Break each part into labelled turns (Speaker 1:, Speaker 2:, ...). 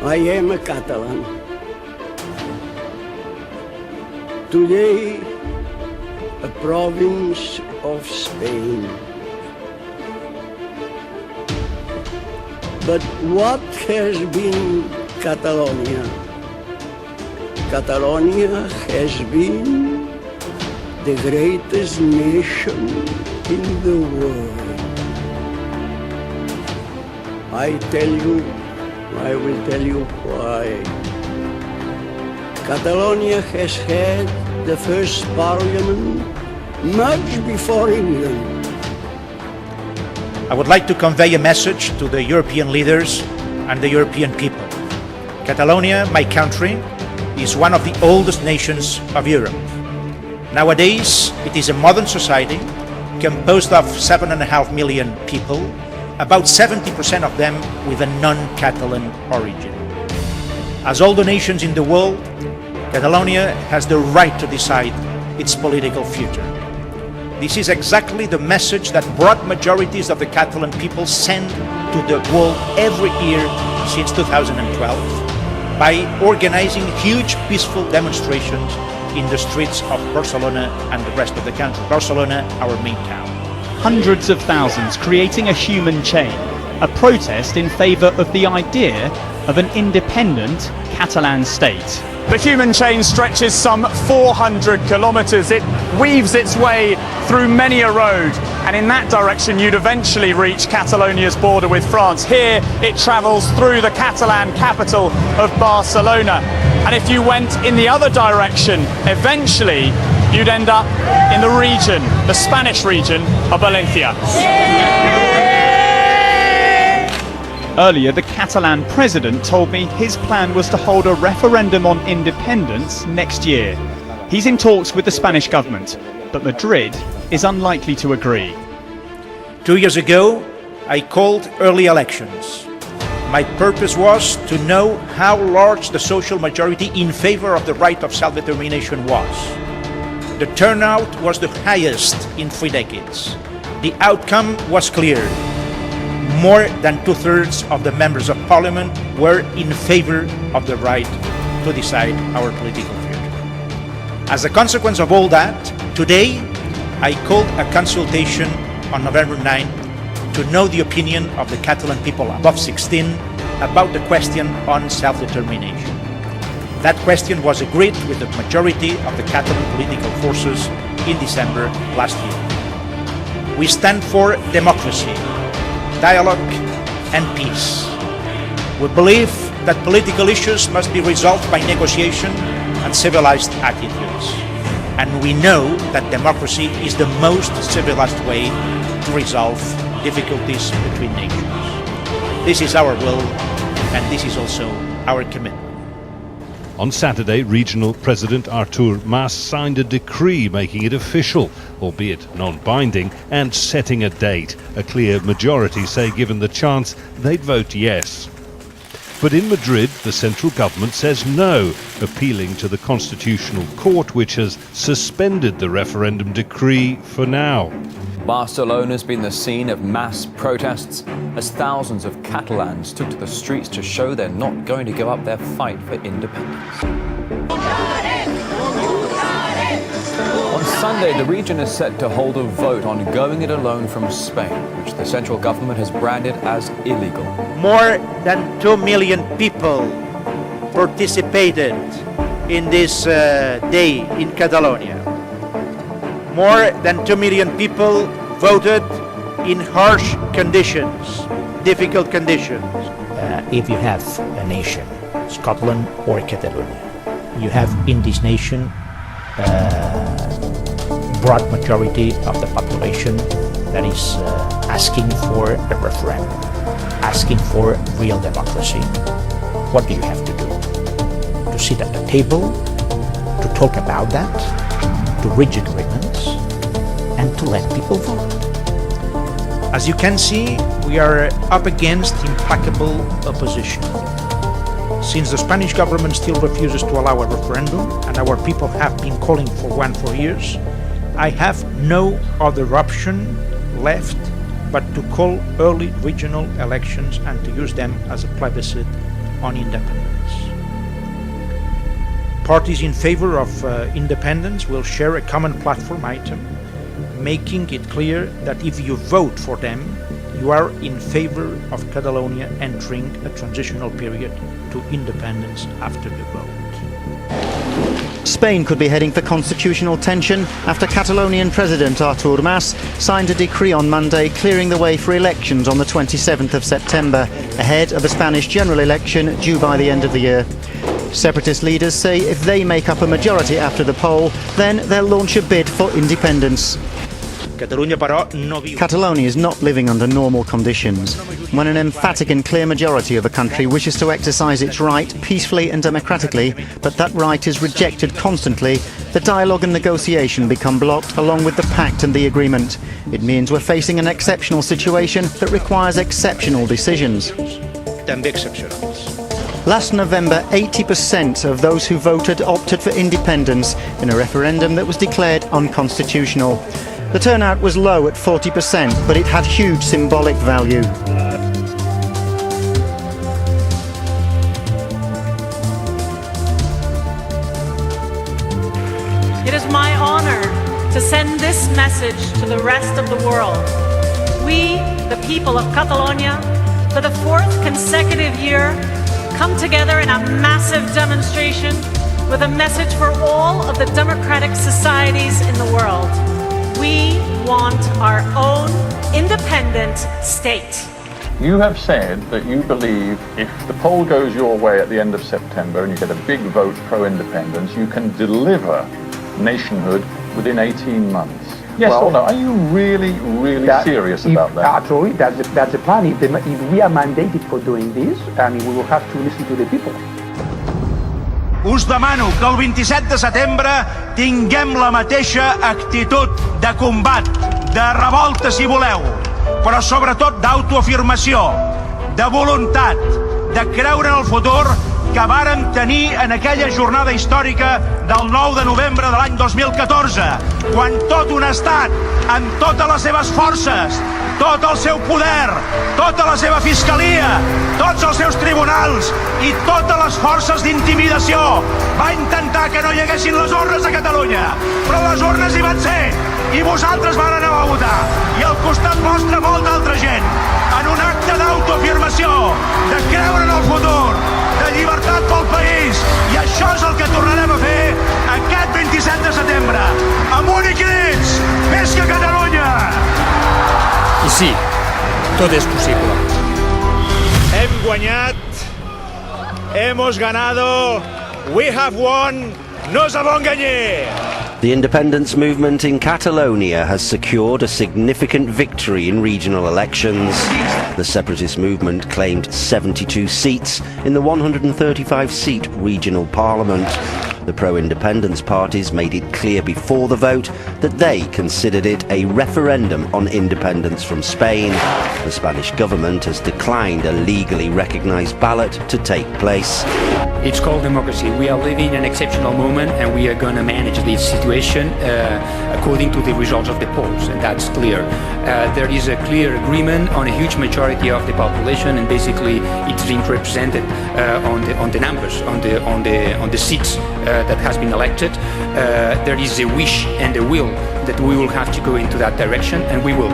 Speaker 1: I am a Catalan. Today, a province of Spain. But what has been Catalonia? Catalonia has been the greatest nation in the world. I will tell you why. Catalonia has had the first parliament much before England.
Speaker 2: I would like to convey a message to the European leaders and the European people. Catalonia, my country, is one of the oldest nations of Europe. Nowadays, it is a modern society composed of 7.5 million people, about 70% of them with a non-Catalan origin. As all the nations in the world, Catalonia has the right to decide its political future. This is exactly the message that broad majorities of the Catalan people send to the world every year since 2012 by organizing huge peaceful demonstrations in the streets of Barcelona and the rest of the country. Barcelona, our main town.
Speaker 3: Hundreds of thousands creating a human chain, a protest in favour of the idea of an independent Catalan state.
Speaker 4: The human chain stretches some 400 kilometres. It weaves its way through many a road, and in that direction you'd eventually reach Catalonia's border with France. Here it travels through the Catalan capital of Barcelona, and if you went in the other direction, eventually you'd end up in the region, the Spanish region of Valencia.
Speaker 3: Earlier, the Catalan president told me his plan was to hold a referendum on independence next year. He's in talks with the Spanish government, but Madrid is unlikely to agree.
Speaker 2: 2 years ago, I called early elections. My purpose was to know how large the social majority in favor of the right of self-determination was. The turnout was the highest in 3 decades. The outcome was clear. More than 2/3 of the members of parliament were in favor of the right to decide our political future. As a consequence of all that, today I called a consultation on November 9 to know the opinion of the Catalan people above 16 about the question on self-determination. That question was agreed with the majority of the Catalan political forces in December last year. We stand for democracy, dialogue and peace. We believe that political issues must be resolved by negotiation and civilized attitudes. And we know that democracy is the most civilized way to resolve difficulties between nations. This is our will, and this is also our commitment.
Speaker 5: On Saturday, Regional President Artur Mas signed a decree making it official, albeit non-binding, and setting a date. A clear majority say given the chance, they'd vote yes. But in Madrid, the central government says no, appealing to the Constitutional Court, which has suspended the referendum decree for now.
Speaker 6: Barcelona's been the scene of mass protests as thousands of Catalans took to the streets to show they're not going to give up their fight for independence. On Sunday, the region is set to hold a vote on going it alone from Spain, which the central government has branded as illegal.
Speaker 2: More than 2 million people participated in this day in Catalonia. More than 2 million people voted in harsh conditions, difficult conditions.
Speaker 7: If you have a nation, Scotland or Catalonia, you have in this nation broad majority of the population that is asking for a referendum, asking for real democracy. What do you have to do? To sit at the table, to talk about that, to reach agreements, and to let people vote.
Speaker 2: As you can see, we are up against implacable opposition. Since the Spanish government still refuses to allow a referendum, and our people have been calling for one for years, I have no other option left but to call early regional elections and to use them as a plebiscite on independence. Parties in favor of independence will share a common platform item, making it clear that if you vote for them, you are in favor of Catalonia entering a transitional period to independence after the vote.
Speaker 8: Spain could be heading for constitutional tension after Catalonian President Artur Mas signed a decree on Monday clearing the way for elections on the 27th of September, ahead of a Spanish general election due by the end of the year. Separatist leaders say if they make up a majority after the poll, then they'll launch a bid for independence. Catalonia is not living under normal conditions. When an emphatic and clear majority of a country wishes to exercise its right peacefully and democratically, but that right is rejected constantly, the dialogue and negotiation become blocked along with the pact and the agreement. It means we're facing an exceptional situation that requires exceptional decisions. Last November, 80% of those who voted opted for independence in a referendum that was declared unconstitutional. The turnout was low at 40%, but it had huge symbolic value.
Speaker 9: It is my honor to send this message to the rest of the world. We, the people of Catalonia, for the fourth consecutive year, come together in a massive demonstration with a message for all of the democratic societies in the world. We want our own independent state.
Speaker 10: You have said that you believe if the poll goes your way at the end of September and you get a big vote pro-independence, you can deliver nationhood within 18 months. Yes or no? Are you really serious about that?
Speaker 11: Actually, that's the plan. If we are mandated for doing this, I mean, we will have to listen to the people.
Speaker 12: Us demano que el 27 de setembre tinguem la mateixa actitud de combat, de revolta si voleu, però sobretot d'autoafirmació, de voluntat, de creure en el futur que vàrem tenir en aquella jornada històrica del 9 de novembre de l'any 2014, quan tot un estat, amb totes les seves forces, tot el seu poder, tota la seva fiscalia, tots els seus tribunals i totes les forces d'intimidació va intentar que no hi haguessin les urnes a Catalunya. Però les urnes hi van ser i vosaltres van anar a votar. I al costat vostre molta altra gent, en un acte d'autoafirmació, de creure en el futur, de llibertat pel país. I això és el que tornarem a fer aquest 27 de setembre. Amunt i crits! Visca Catalunya!
Speaker 13: I sí, tot és possible.
Speaker 12: Hem guanyat, hemos ganado, we have won, nos avons gagné.
Speaker 14: The independence movement in Catalonia has secured a significant victory in regional elections. The separatist movement claimed 72 seats in the 135-seat regional parliament. The pro-independence parties made it clear before the vote that they considered it a referendum on independence from Spain. The Spanish government has declined a legally recognized ballot to take place.
Speaker 13: It's called democracy. We are living an exceptional moment and we are going to manage this situation according to the results of the polls, and that's clear. There is a clear agreement on a huge majority of the population, and basically it's being represented on the numbers, on the seats that has been elected. There is a wish and a will that we will have to go into that direction, and we will.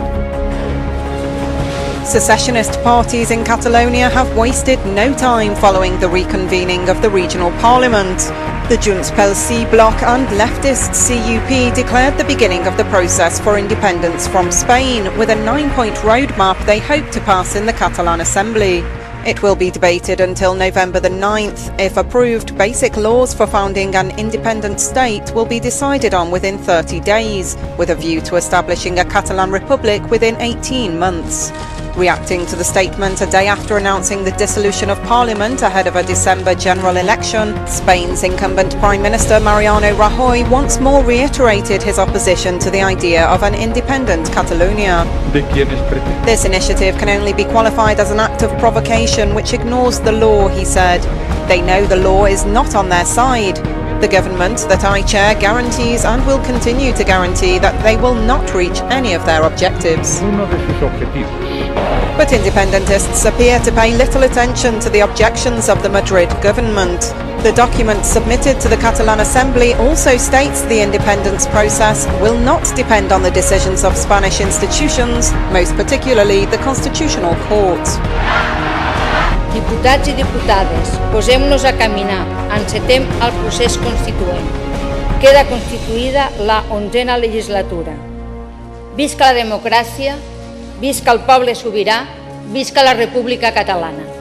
Speaker 15: Secessionist parties in Catalonia have wasted no time following the reconvening of the regional parliament. The Junts pel Sí bloc and leftist CUP declared the beginning of the process for independence from Spain with a 9-point roadmap they hope to pass in the Catalan Assembly. It will be debated until November the 9th. If approved, basic laws for founding an independent state will be decided on within 30 days, with a view to establishing a Catalan republic within 18 months. Reacting to the statement a day after announcing the dissolution of Parliament ahead of a December general election, Spain's incumbent Prime Minister Mariano Rajoy once more reiterated his opposition to the idea of an independent Catalonia. This initiative can only be qualified as an act of provocation which ignores the law, he said. They know the law is not on their side. The government that I chair guarantees and will continue to guarantee that they will not reach any of their objectives.
Speaker 10: Uno de sus objetivos
Speaker 15: But independentists appear to pay little attention to the objections of the Madrid government. The document submitted to the Catalan Assembly also states the independence process will not depend on the decisions of Spanish institutions, most particularly the Constitutional Court.
Speaker 16: Diputats i diputades, posem-nos a caminar, encetem el procés constituent. Queda constituïda la 11a legislatura. Visca la democràcia, visca el poble sobirà, visca la República Catalana.